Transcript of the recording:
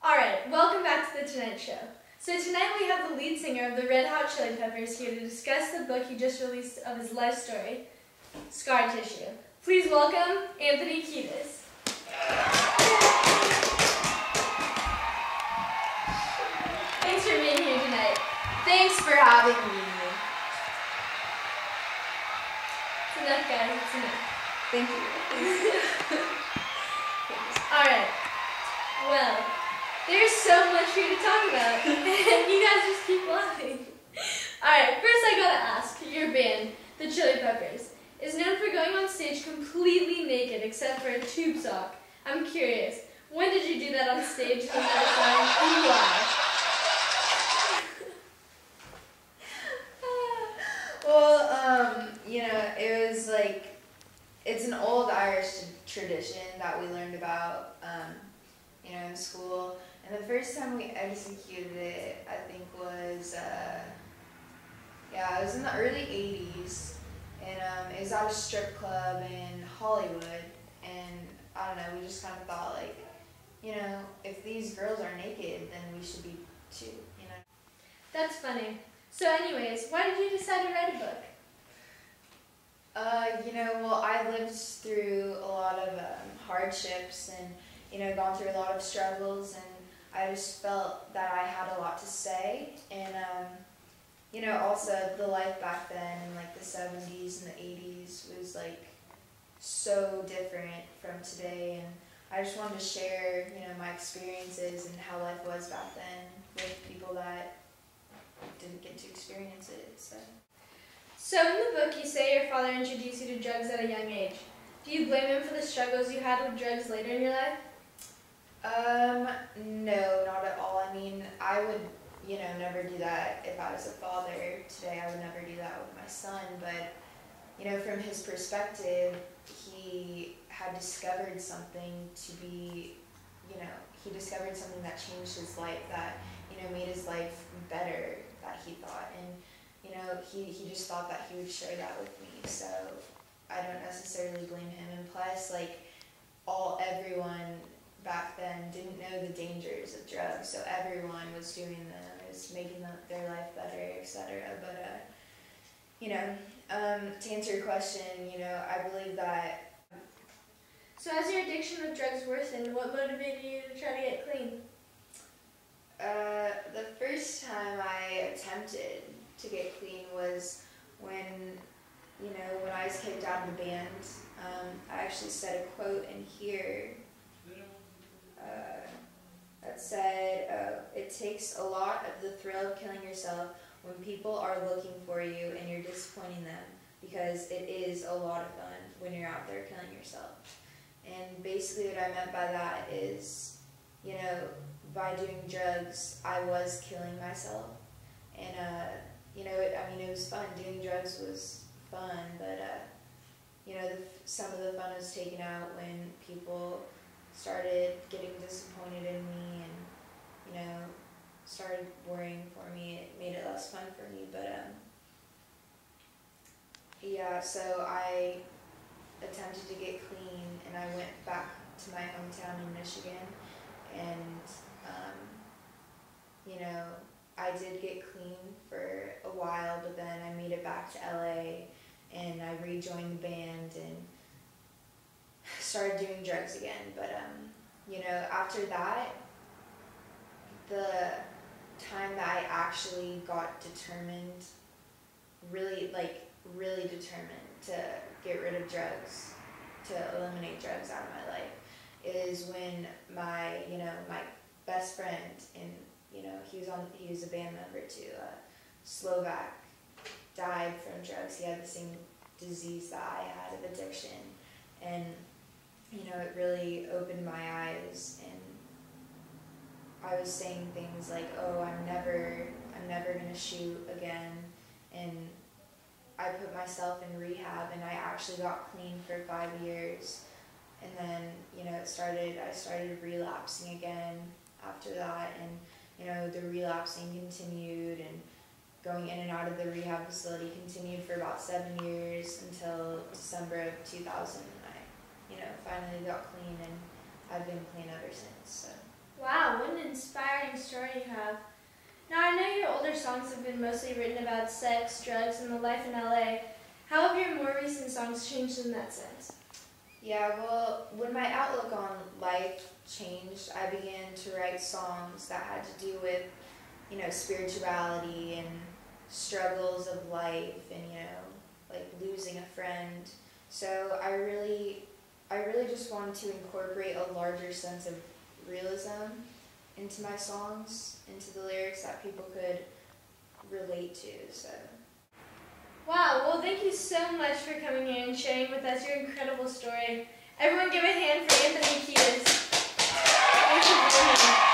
Alright, welcome back to The Tonight Show. So tonight we have the lead singer of the Red Hot Chili Peppers here to discuss the book he just released of his life story, Scar Tissue. Please welcome Anthony Keidis. Thanks for being here tonight. Thanks for having me. It's enough, guys. It's enough. Thank you. Alright. Well, there's so much for you to talk about, and you guys just keep laughing. Alright, first I gotta ask, your band, the Chili Peppers, is known for going on stage completely naked except for a tube sock. I'm curious, when did you do that on stage for the first time, and why? Well, it was like, it's an old Irish tradition that we learned about, in school. And the first time we executed it, I think was, it was in the early 80s. And it was at a strip club in Hollywood. And I don't know, we just kind of thought like, if these girls are naked, then we should be too, That's funny. So anyways, why did you decide to write a book? Well, I lived through a lot of hardships and, gone through a lot of struggles, and I just felt that I had a lot to say. And, also the life back then in like the 70s and the 80s was like so different from today, and I just wanted to share, my experiences and how life was back then with people that didn't get to experience it. So in the book, you say your father introduced you to drugs at a young age. Do you blame him for the struggles you had with drugs later in your life? No, not at all. I mean, I would, never do that if I was a father today. I would never do that with my son, but, from his perspective, he had discovered something to be, he discovered something that changed his life, that, made his life better, that he thought, and, he just thought that he would share that with me, so I don't necessarily blame him. And plus, like, everyone back then didn't know the dangers of drugs, so everyone was doing them, it was making their life better, etc. But, to answer your question, I believe that. So as your addiction with drugs worsened, what motivated you to try to get clean? The first time I attempted to get clean was when I was kicked out of the band. I actually said a quote in here that said, "It takes a lot of the thrill of killing yourself when people are looking for you and you're disappointing them, because it is a lot of fun when you're out there killing yourself." And basically what I meant by that is, by doing drugs, I was killing myself. And, it was fun. Doing drugs was fun, but, some of the fun was taken out when people started getting disappointed in me and, started worrying for me. It made it less fun for me, but, so I attempted to get clean, and I went back to my hometown in Michigan, and, I did get clean for a while, but then I made it back to LA, and I rejoined the band and started doing drugs again. But, after that, the time that I actually got determined, really determined to get rid of drugs, to eliminate drugs out of my life, is when my best friend, and he was a band member too, Slovak, died from drugs. He had the same disease that I had of addiction, and it really opened my eyes, and I was saying things like, "Oh, I'm never gonna shoot again," and I put myself in rehab, and I actually got clean for 5 years, and then I started relapsing again after that, and the relapsing continued, and going in and out of the rehab facility continued for about 7 years until December of 2000. I finally got clean, and I've been clean ever since. So. Wow, what an inspiring story you have. Now, I know your older songs have been mostly written about sex, drugs, and the life in LA. How have your more recent songs changed in that sense? Yeah, well, when my outlook on life changed, I began to write songs that had to do with, spirituality and struggles of life and, like losing a friend. So I really just wanted to incorporate a larger sense of realism into my songs, into the lyrics that people could relate to, so. Wow, well thank you so much for coming here and sharing with us your incredible story. Everyone give a hand for Anthony Keidis. Thanks for being here.